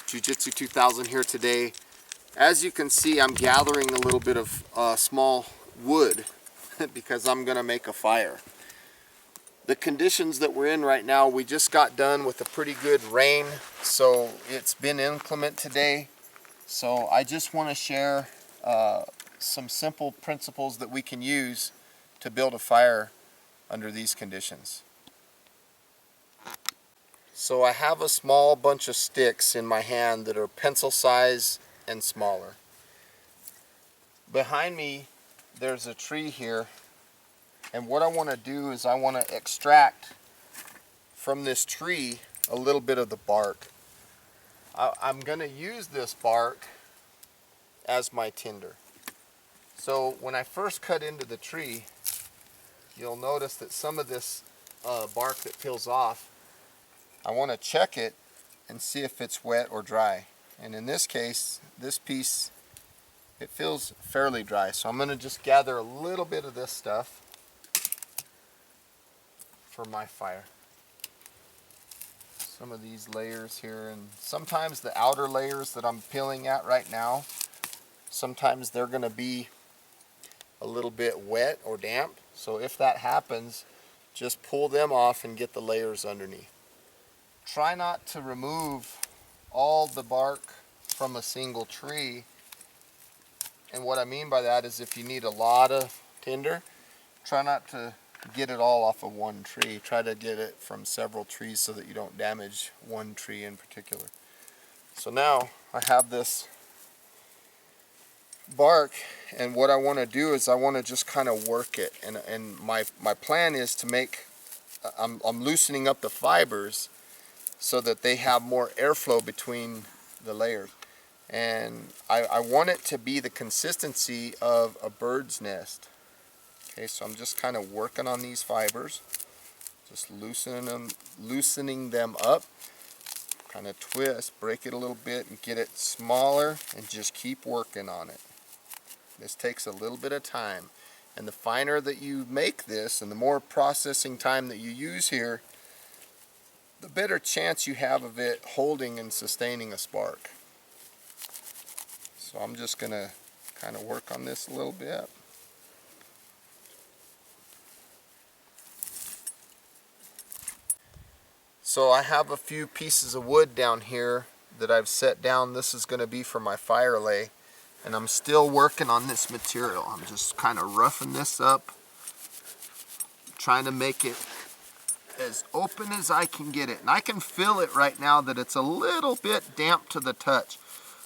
Jiu-Jitsu 2000 here today. As you can see, I'm gathering a little bit of small wood because I'm going to make a fire. The conditions that we're in right now, we just got done with a pretty good rain, so it's been inclement today. So I just want to share some simple principles that we can use to build a fire under these conditions. So I have a small bunch of sticks in my hand that are pencil size and smaller. Behind me there's a tree here, and what I want to do is I want to extract from this tree a little bit of the bark. I'm going to use this bark as my tinder. So when I first cut into the tree, you'll notice that some of this bark that peels off, I want to check it and see if it's wet or dry. And in this case, this piece, it feels fairly dry. So I'm going to just gather a little bit of this stuff for my fire. Some of these layers here, and sometimes the outer layers that I'm peeling at right now, sometimes they're going to be a little bit wet or damp. So if that happens, just pull them off and get the layers underneath. Try not to remove all the bark from a single tree. And what I mean by that is if you need a lot of tinder, try not to get it all off of one tree. Try to get it from several trees so that you don't damage one tree in particular. So now I have this bark, and what I want to do is I want to just kind of work it. And my plan is to make, I'm loosening up the fibers so that they have more airflow between the layers. And I want it to be the consistency of a bird's nest. Okay, so I'm just kind of working on these fibers, just loosening them up, kind of twist, break it a little bit and get it smaller, and just keep working on it. This takes a little bit of time, and the finer that you make this and the more processing time that you use here, the better chance you have of it holding and sustaining a spark. So I'm just going to kind of work on this a little bit. So I have a few pieces of wood down here that I've set down. This is going to be for my fire lay, and I'm still working on this material. I'm just kind of roughing this up, trying to make it as open as I can get it. And I can feel it right now that it's a little bit damp to the touch.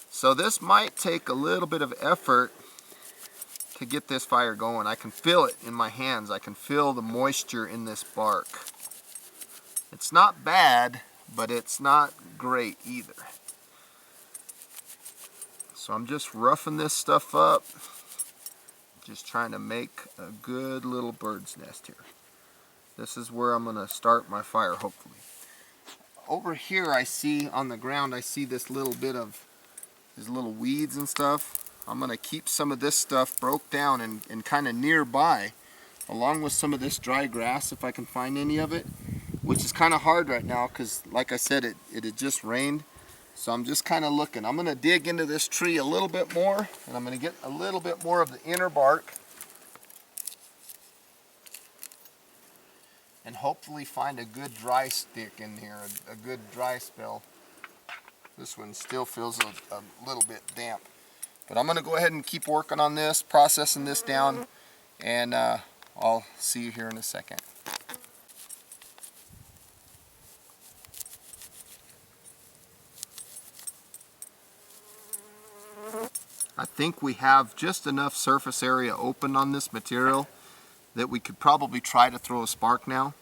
So this might take a little bit of effort to get this fire going. I can feel it in my hands. I can feel the moisture in this bark. It's not bad, but it's not great either. So I'm just roughing this stuff up, just trying to make a good little bird's nest here. This is where I'm going to start my fire, hopefully. Over here I see on the ground, I see this little bit of these little weeds and stuff. I'm going to keep some of this stuff broke down and kind of nearby, along with some of this dry grass if I can find any of it, which is kind of hard right now because, like I said, it had just rained. So I'm just kind of looking. I'm going to dig into this tree a little bit more, and I'm going to get a little bit more of the inner bark, and hopefully find a good dry stick in here, a good dry spell. This one still feels a little bit damp. But I'm going to go ahead and keep working on this, processing this down, and I'll see you here in a second. I think we have just enough surface area open on this material that we could probably try to throw a spark now.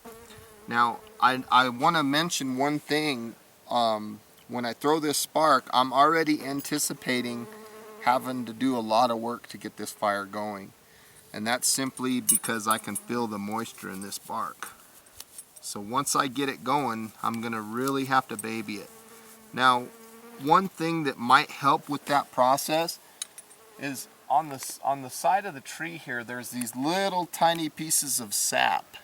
Now, I want to mention one thing. When I throw this spark, I'm already anticipating having to do a lot of work to get this fire going. And that's simply because I can feel the moisture in this bark. So once I get it going, I'm going to really have to baby it. Now, one thing that might help with that process is on the side of the tree here, there's these little tiny pieces of sap.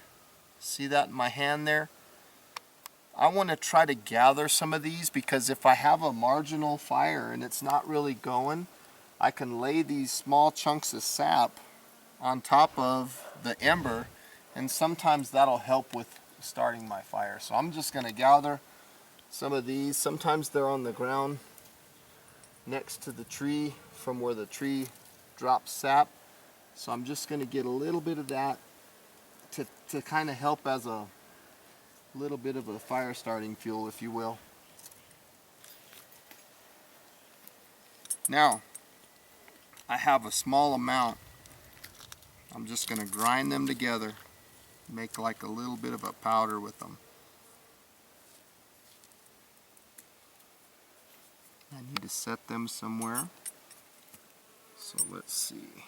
See that in my hand there? I want to try to gather some of these, because if I have a marginal fire and it's not really going, I can lay these small chunks of sap on top of the ember, and sometimes that'll help with starting my fire. So I'm just going to gather some of these. Sometimes they're on the ground next to the tree from where the tree drops sap. So I'm just going to get a little bit of that to kind of help as a little bit of a fire starting fuel, if you will. Now, I have a small amount. I'm just going to grind them together, make like a little bit of a powder with them. I need to set them somewhere. So let's see.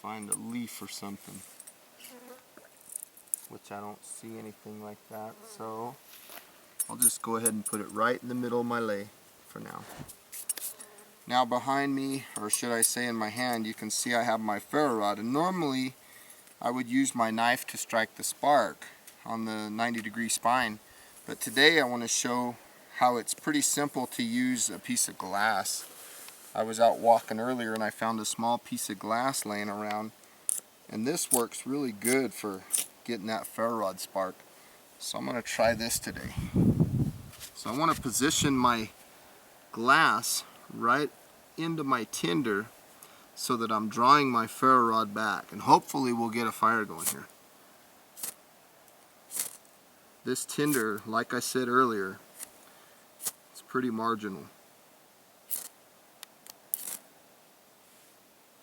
Find a leaf or something, which I don't see anything like that. So I'll just go ahead and put it right in the middle of my lay for now. Now behind me, or should I say in my hand, you can see I have my ferro rod. And normally I would use my knife to strike the spark on the 90-degree spine. But today I want to show how it's pretty simple to use a piece of glass. I was out walking earlier and I found a small piece of glass laying around. And this works really good for getting that ferro rod spark. So I'm going to try this today. So I want to position my glass right into my tinder so that I'm drawing my ferro rod back, and hopefully we'll get a fire going here. This tinder, like I said earlier, it's pretty marginal.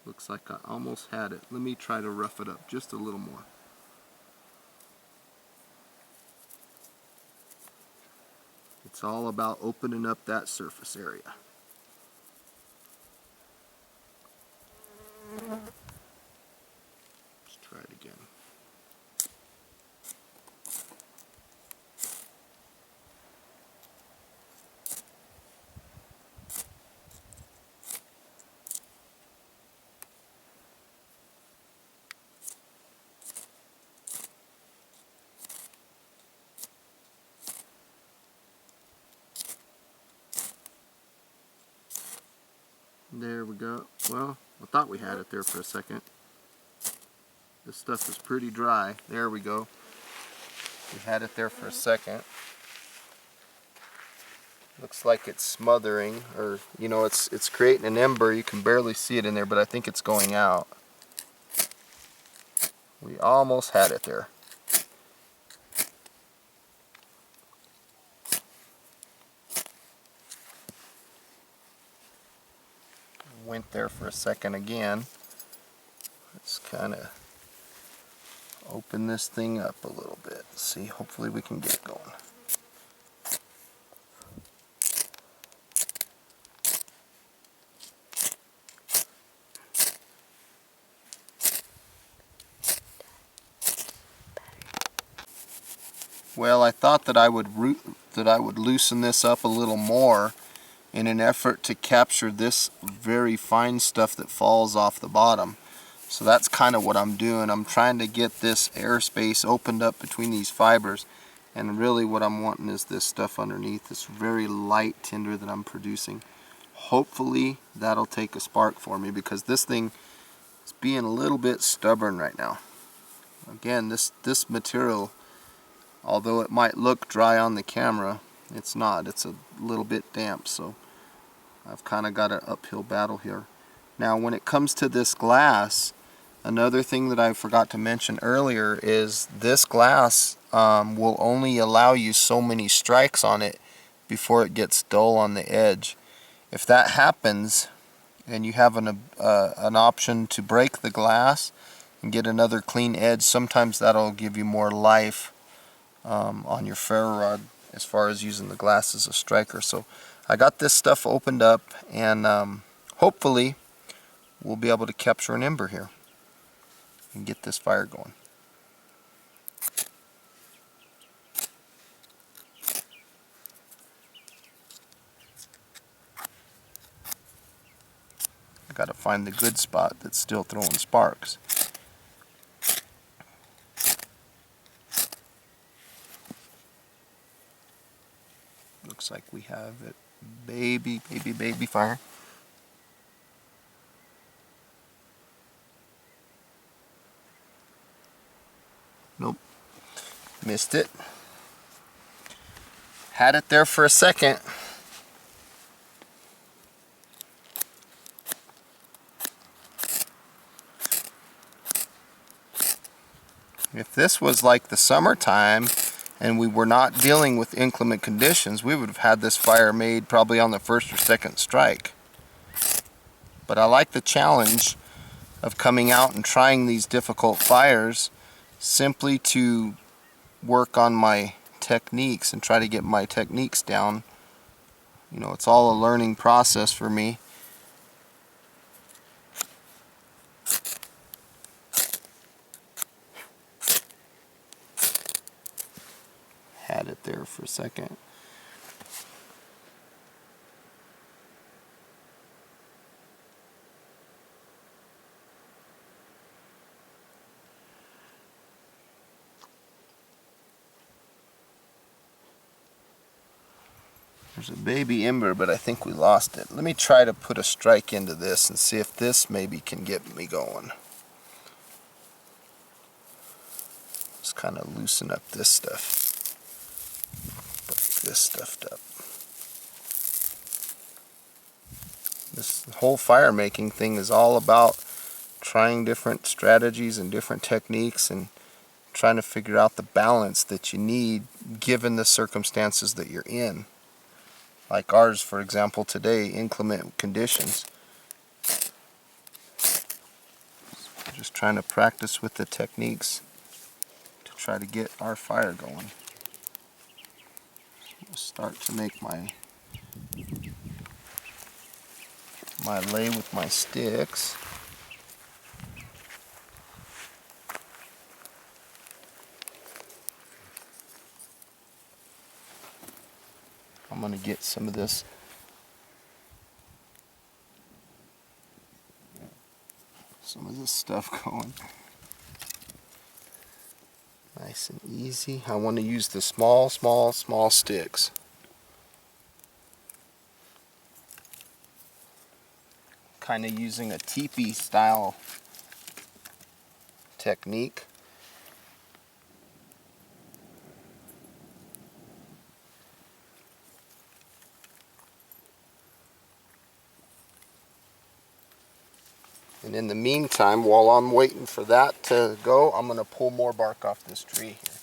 Looks like I almost had it. Let me try to rough it up just a little more. It's all about opening up that surface area. Let's try it again. There we go. Well, I thought we had it there for a second. This stuff is pretty dry. There we go. We had it there for a second. Looks like it's smothering, or you know, it's creating an ember. You can barely see it in there, but I think it's going out. We almost had it there. Went there for a second again. Let's kind of open this thing up a little bit. See, hopefully we can get it going. Well, I thought that I would loosen this up a little more in an effort to capture this very fine stuff that falls off the bottom. So that's kind of what I'm doing. I'm trying to get this airspace opened up between these fibers, and really what I'm wanting is this stuff underneath, this very light tinder that I'm producing. Hopefully that'll take a spark for me, because this thing is being a little bit stubborn right now. Again, this material, although it might look dry on the camera, it's not. It's a little bit damp, so I've kind of got an uphill battle here. Now when it comes to this glass, another thing that I forgot to mention earlier is this glass will only allow you so many strikes on it before it gets dull on the edge. If that happens and you have an option to break the glass and get another clean edge, sometimes that'll give you more life on your ferro rod as far as using the glass as a striker. So I got this stuff opened up, and hopefully we'll be able to capture an ember here and get this fire going. I gotta find the good spot that's still throwing sparks. we have it. Baby fire. Nope. Missed it. Had it there for a second. If this was like the summertime and we were not dealing with inclement conditions, we would have had this fire made probably on the first or second strike. But I like the challenge of coming out and trying these difficult fires simply to work on my techniques and try to get my techniques down. You know, it's all a learning process for me. Had it there for a second. There's a baby ember, but I think we lost it. Let me try to put a strike into this and see if this maybe can get me going. Just kind of loosen up this stuff. Break this stuff up. This whole fire making thing is all about trying different strategies and different techniques and trying to figure out the balance that you need given the circumstances that you're in. Like ours, for example, today, inclement conditions. Just trying to practice with the techniques to try to get our fire going. I'll start to make my lay with my sticks. I'm going to get some of this stuff going. Nice and easy. I want to use the small sticks. Kind of using a teepee style technique. And in the meantime, while I'm waiting for that to go, I'm going to pull more bark off this tree here.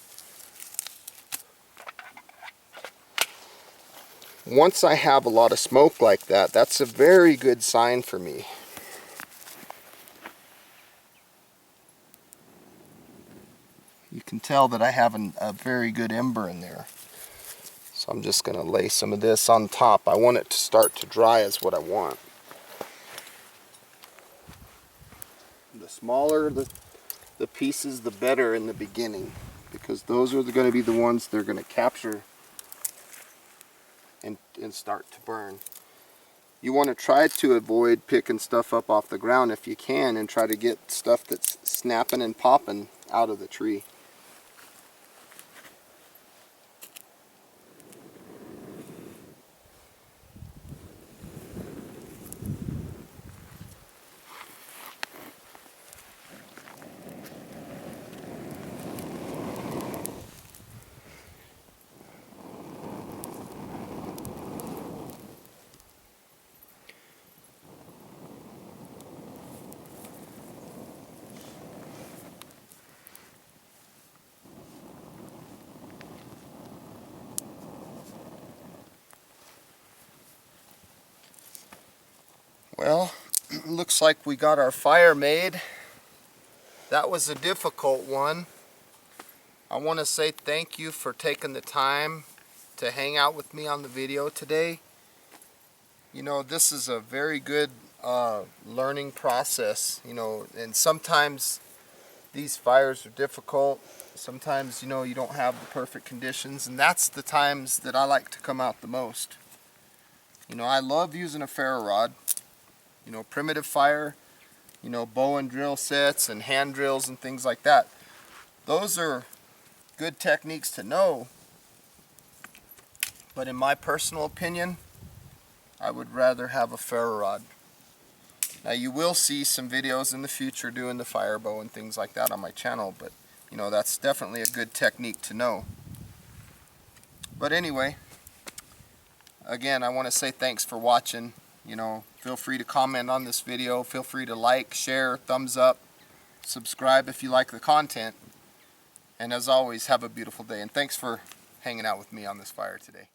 Once I have a lot of smoke like that, that's a very good sign for me. You can tell that I have a very good ember in there. So I'm just going to lay some of this on top. I want it to start to dry is what I want. The smaller the pieces, the better in the beginning, because those are going to be the ones they're going to capture and start to burn. You want to try to avoid picking stuff up off the ground if you can, and try to get stuff that's snapping and popping out of the tree. Well, looks like we got our fire made. That was a difficult one. I want to say thank you for taking the time to hang out with me on the video today. You know, this is a very good learning process, you know, and sometimes these fires are difficult. Sometimes, you know, you don't have the perfect conditions, and that's the times that I like to come out the most. You know, I love using a ferro rod. You know, primitive fire, you know, bow and drill sets and hand drills and things like that. Those are good techniques to know. But in my personal opinion, I would rather have a ferro rod. Now you will see some videos in the future doing the fire bow and things like that on my channel, but you know, that's definitely a good technique to know. But anyway, again, I want to say thanks for watching. You know, feel free to comment on this video, feel free to like, share, thumbs up, subscribe if you like the content. And as always, have a beautiful day, and thanks for hanging out with me on this fire today.